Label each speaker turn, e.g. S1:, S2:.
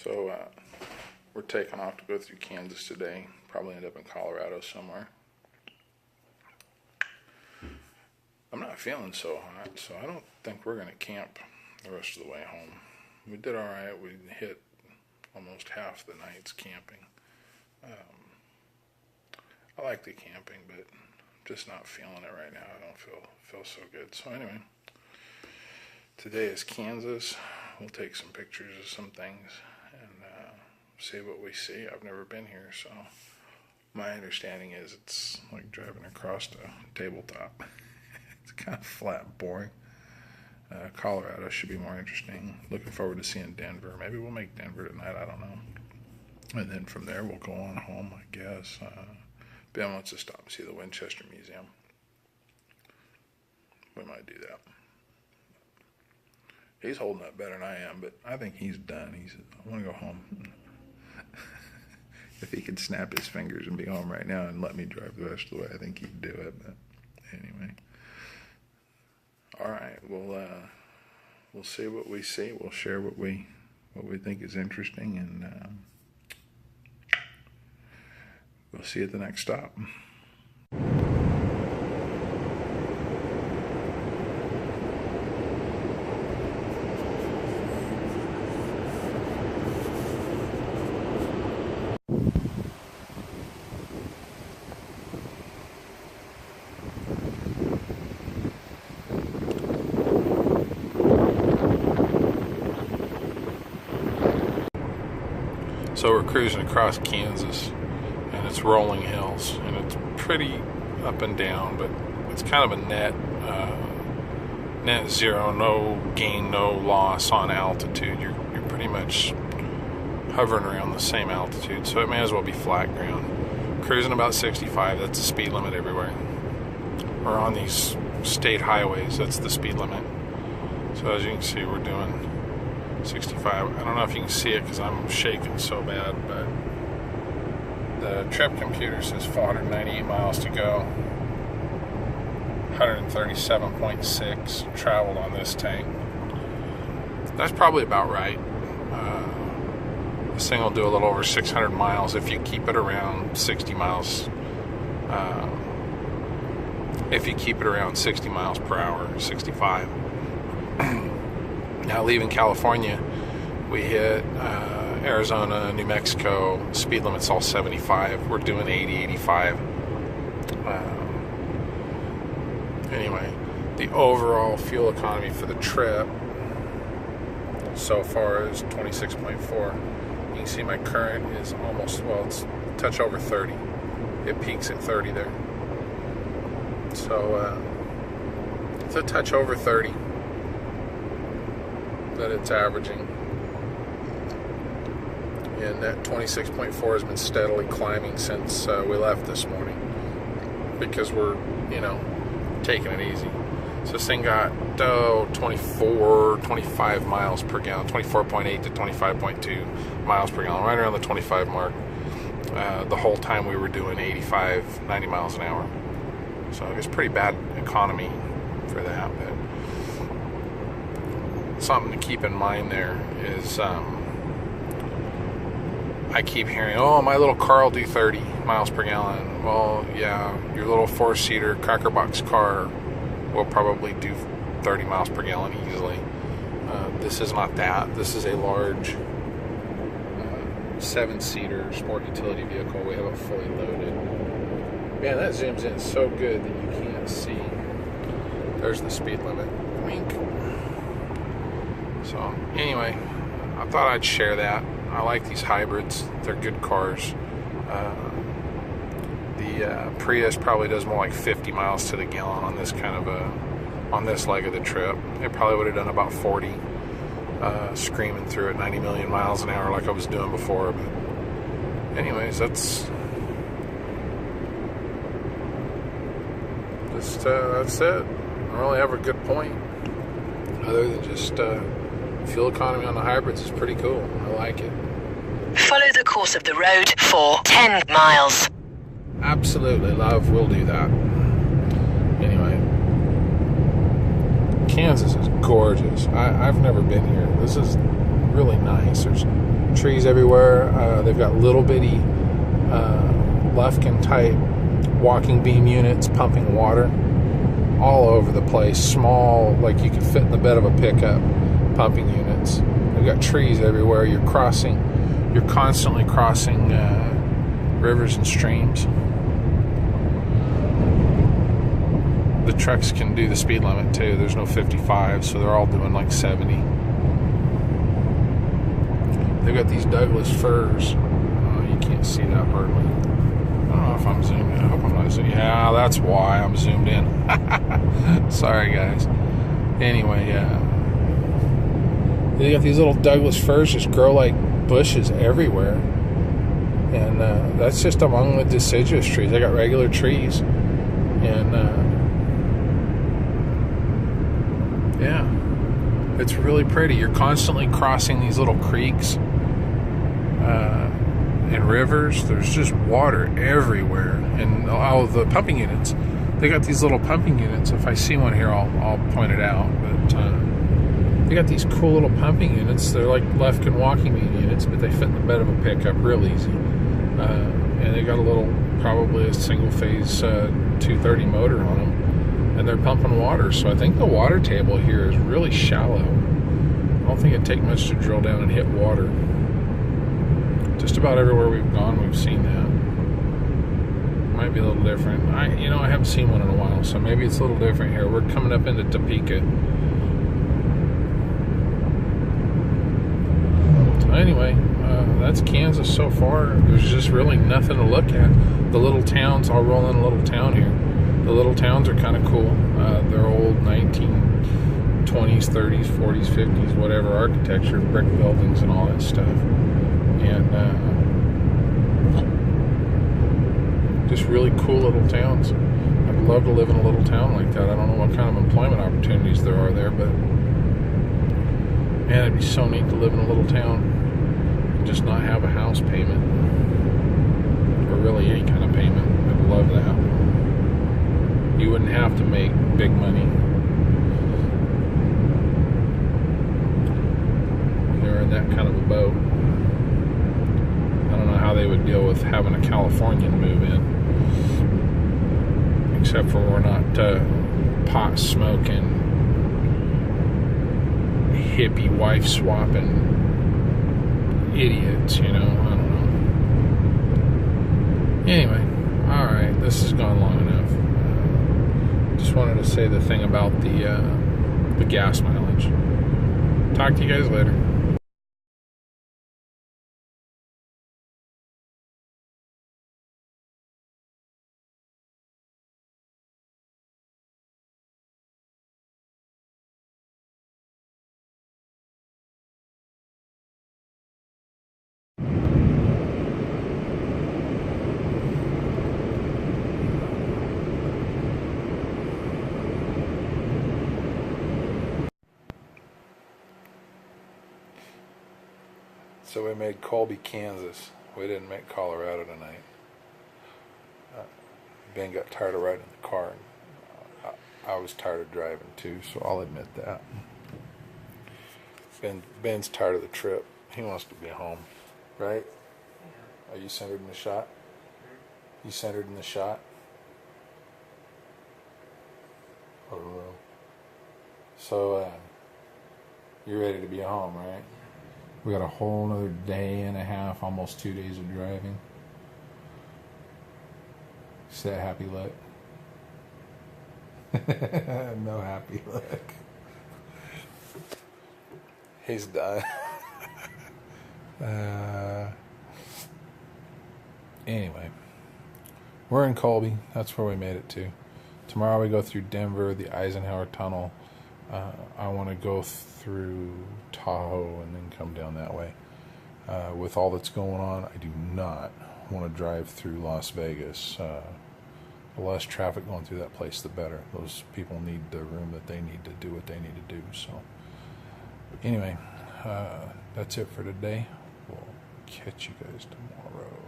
S1: So we're taking off to go through Kansas today. Probably end up in Colorado somewhere. I'm not feeling so hot, so I don't think we're going to camp the rest of the way home. We did all right. We hit almost half the nights camping. I like the camping, but I'm just not feeling it right now. I don't feel so good. So anyway, today is Kansas. We'll take some pictures of some things and see what we see. I've never been here, so my understanding is it's like driving across a tabletop. It's kind of flat and boring. Colorado should be more interesting. Looking forward to seeing Denver. Maybe we'll make Denver tonight. I don't know. And then from there, we'll go on home, I guess. Ben wants to stop and see the Winchester Museum. We might do that. He's holding up better than I am, but I think he's done. I want to go home. If he could snap his fingers and be home right now and let me drive the rest of the way, I think he'd do it. But anyway. All right, we'll see what we see. We'll share what we think is interesting, and we'll see you at the next stop. So we're cruising across Kansas, and it's rolling hills, and it's pretty up and down, but it's kind of a net zero, no gain, no loss on altitude. You're pretty much hovering around the same altitude, so it may as well be flat ground. Cruising about 65, that's the speed limit everywhere. Or on these state highways, that's the speed limit. So as you can see, we're doing 65. I don't know if you can see it because I'm shaking so bad, but the trip computer says 498 miles to go, 137.6 traveled on this tank. That's probably about right. This thing will do a little over 600 miles if you keep it around 60 miles. If you keep it around 60 miles per hour, 65. Now, leaving California, we hit Arizona, New Mexico, speed limit's all 75. We're doing 80, 85. Anyway, the overall fuel economy for the trip so far is 26.4. You can see my current is almost, well, it's a touch over 30. It peaks at 30 there. So, it's a touch over 30 that it's averaging, and that 26.4 has been steadily climbing since we left this morning, because we're taking it easy. So this thing got 25 miles per gallon, 24.8 to 25.2 miles per gallon, right around the 25 mark, the whole time we were doing 85, 90 miles an hour. So it's pretty bad economy for that, but something to keep in mind there is I keep hearing, oh, my little car will do 30 miles per gallon. Well, yeah, your little four-seater Cracker Box car will probably do 30 miles per gallon easily. This is not that. This is a large seven-seater sport utility vehicle. We have it fully loaded. Man, that zooms in so good that you can't see. There's the speed limit. Wink. So, anyway, I thought I'd share that. I like these hybrids. They're good cars. The Prius probably does more like 50 miles to the gallon on this on this leg of the trip. It probably would have done about 40, screaming through at 90 million miles an hour like I was doing before. But anyways, that's it. I don't really have a good point other than just fuel economy on the hybrids is pretty cool. I like it.
S2: Follow the course of the road for 10 miles.
S1: Absolutely, love. We'll do that. Anyway, Kansas is gorgeous. I've never been here. This is really nice. There's trees everywhere. They've got little bitty Lufkin type walking beam units pumping water all over the place. Small, like you could fit in the bed of a pickup, pumping units. They've got trees everywhere. You're constantly crossing rivers and streams. The trucks can do the speed limit too. There's no 55, so they're all doing like 70. They've got these Douglas firs. Oh, you can't see that hardly. I don't know if I'm zoomed in. I hope I'm not zoomed in. Yeah, that's why I'm zoomed in. Sorry, guys. Anyway, they got these little Douglas firs just grow like bushes everywhere. And that's just among the deciduous trees. They got regular trees. And, yeah, it's really pretty. You're constantly crossing these little creeks and rivers. There's just water everywhere. And all the pumping units, they got these little pumping units. If I see one here, I'll point it out. But they got these cool little pumping units. They're like Lufkin walking beam units, but they fit in the bed of a pickup real easy. And they got probably a single phase 230 motor on them. And they're pumping water, so I think the water table here is really shallow. I don't think it'd take much to drill down and hit water. Just about everywhere we've gone, we've seen that. Might be a little different. I haven't seen one in a while, so maybe it's a little different here. We're coming up into Topeka. So anyway, that's Kansas so far. There's just really nothing to look at. The little towns, I'll roll in a little town here. The little towns are kind of cool. They're old 1920s, 30s, 40s, 50s, whatever architecture, brick buildings and all that stuff. And just really cool little towns. I'd love to live in a little town like that. I don't know what kind of employment opportunities there are there, but man, it'd be so neat to live in a little town and just not have a house payment or really any kind of payment. I'd love that. You wouldn't have to make big money. They're in that kind of a boat. I don't know how they would deal with having a Californian move in. Except for we're not pot smoking, hippie wife swapping idiots, I don't know. Anyway, alright, this has gone long enough. Just wanted to say the thing about the gas mileage. Talk to you guys later. So we made Colby, Kansas. We didn't make Colorado tonight. Ben got tired of riding in the car. I was tired of driving too, so I'll admit that. Ben's tired of the trip. He wants to be home, right? Are you centered in the shot? You centered in the shot? Oh. So, you're ready to be home, right? We got a whole another day and a half, almost 2 days of driving. See that happy look? No happy look. He's done. Anyway, we're in Colby. That's where we made it to. Tomorrow we go through Denver, the Eisenhower Tunnel. I want to go through Tahoe and then come down that way. With all that's going on, I do not want to drive through Las Vegas. The less traffic going through that place, the better. Those people need the room that they need to do what they need to do. So, anyway, that's it for today. We'll catch you guys tomorrow.